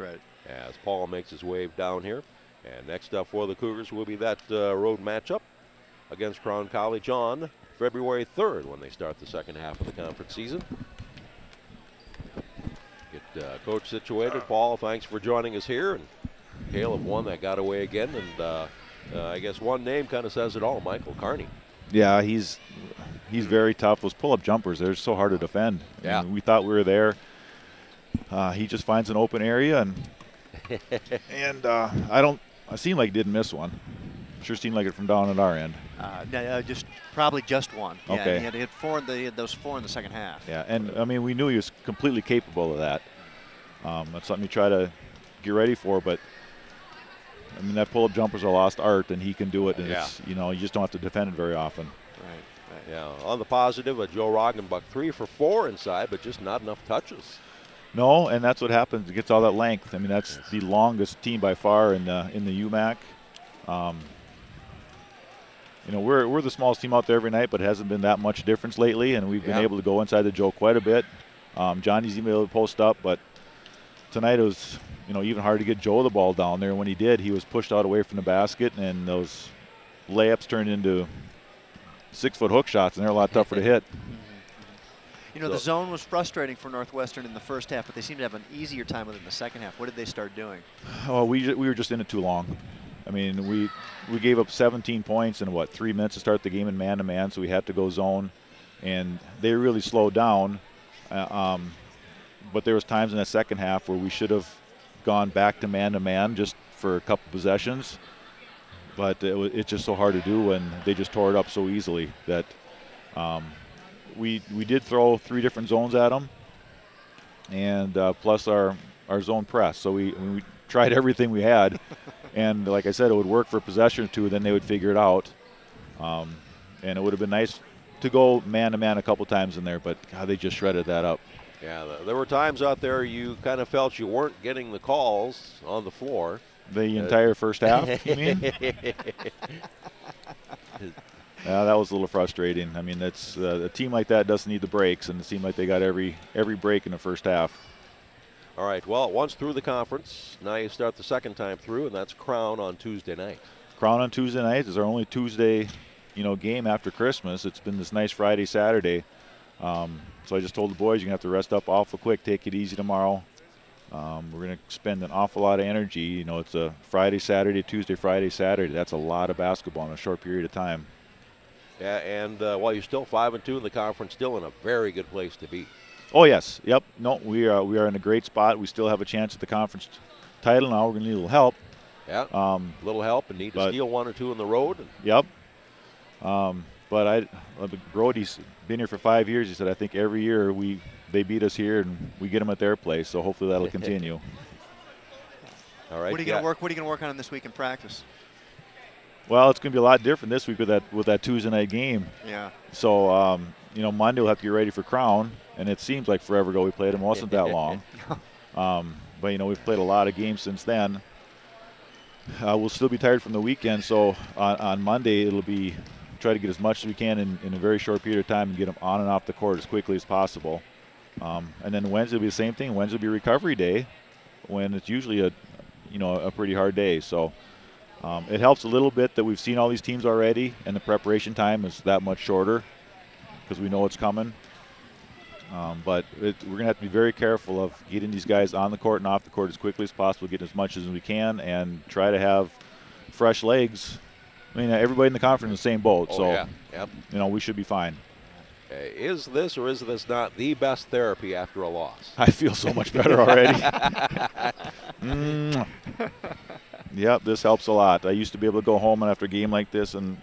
right. As Paul makes his way down here. And next up for the Cougars will be that road matchup against Crown College on February 3rd when they start the second half of the conference season. Get coach situated. Paul, thanks for joining us here. And Hale have won that got away again. And I guess one name kind of says it all, Michael Carney. Yeah, he's very tough. Those pull-up jumpers, they're so hard to defend. Yeah. I mean, we thought we were there. He just finds an open area, and I seem like he didn't miss one. Sure seemed like it from down at our end. No, probably just one. Yeah, Okay. he had those 4 in the second half. Yeah, and I mean, we knew he was completely capable of that. That's something you try to get ready for, but I mean, that pull-up jumper's a lost art, and he can do it, and it's, you just don't have to defend it very often. Right. Yeah, on the positive, Joe Roggenbuck 3 for 4 inside, but just not enough touches. No, and that's what happens. It gets all that length. I mean, that's the longest team by far in the UMAC. We're the smallest team out there every night, but it hasn't been that much difference lately, and we've been able to go inside the Joe quite a bit. Johnny's even able to post up, but tonight it was even hard to get Joe the ball down there. When he did, he was pushed out away from the basket, and those layups turned into 6-foot hook shots, and they're a lot tougher to hit. The zone was frustrating for Northwestern in the first half, but they seemed to have an easier time with it in the second half. What did they start doing? Oh, we were just in it too long. I mean, we gave up 17 points in 3 minutes to start the game in man-to-man, so we had to go zone, and they really slowed down. But there was times in that second half where we should have gone back to man-to-man just for a couple possessions, but it's just so hard to do, and they just tore it up so easily that we did throw 3 different zones at them, and plus our zone press. So we tried everything we had, and like I said, it would work for a possession or two, then they would figure it out. And it would have been nice to go man-to-man a couple times in there, but God, they just shredded that up. Yeah, there were times out there you kind of felt you weren't getting the calls on the floor. The entire first half, you mean? Yeah, that was a little frustrating. I mean, that's a team like that doesn't need the breaks, and it seemed like they got every break in the first half. All right, well, once through the conference, now you start the second time through, and that's Crown on Tuesday night. Crown on Tuesday night is our only Tuesday, game after Christmas. It's been this nice Friday, Saturday. So I just told the boys, you're going to have to rest up awful quick, take it easy tomorrow. We're going to spend an awful lot of energy. It's a Friday, Saturday, Tuesday, Friday, Saturday. That's a lot of basketball in a short period of time. Yeah, and while you're still 5-2 in the conference, still in a very good place to be. Oh, yes. Yep. No, we are in a great spot. We still have a chance at the conference title now. We're going to need a little help. Yeah, a little help and need to steal 1 or 2 in the road. Yep. But Brody's been here for 5 years. He said, I think every year they beat us here and we get them at their place. So hopefully that'll continue. All right. What are you going to work on this week in practice? Well, it's going to be a lot different this week with that Tuesday night game. Yeah. So Monday we'll have to get ready for Crown, and it seems like forever ago we played them. It wasn't that long. But we've played a lot of games since then. We'll still be tired from the weekend, so on Monday it'll be try to get as much as we can in a very short period of time and get them on and off the court as quickly as possible. And then Wednesday will be the same thing. Wednesday will be recovery day, when it's usually a pretty hard day. So it helps a little bit that we've seen all these teams already, and the preparation time is that much shorter because we know it's coming. But we're going to have to be very careful of getting these guys on the court and off the court as quickly as possible, getting as much as we can, and try to have fresh legs. I mean, everybody in the conference is in the same boat, we should be fine. Is this or is this not the best therapy after a loss? I feel so much better already. Yep, this helps a lot. I used to be able to go home after a game like this, and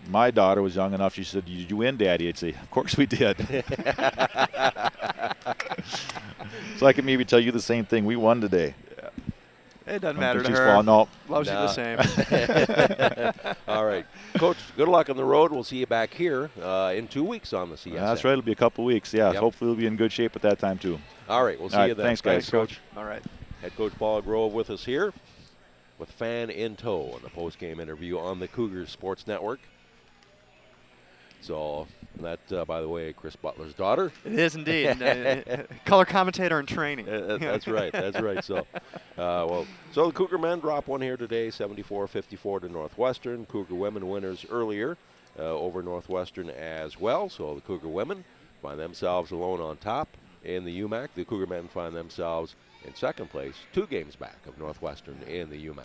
my daughter was young enough. She said, "Did you win, Daddy?" I'd say, "Of course we did." So I can maybe tell you the same thing. We won today. It doesn't matter to her. No. Loves you the same. All right. Coach, good luck on the road. We'll see you back here in 2 weeks on the CS. That's right. It'll be a couple weeks. Yeah. Yep. Hopefully we'll be in good shape at that time, too. All right. We'll see you then. Thanks, guys. Coach. All right. Head Coach Paul Grove with us here with Fan in tow on the post-game interview on the Cougars Sports Network. So that, by the way, Chris Butler's daughter. It is indeed. And, color commentator in training. That's right. That's right. So, so the Cougar men drop one here today, 74-54 to Northwestern. Cougar women winners earlier over Northwestern as well. So the Cougar women find themselves alone on top in the UMAC. The Cougar men find themselves in second place, 2 games back of Northwestern in the UMAC.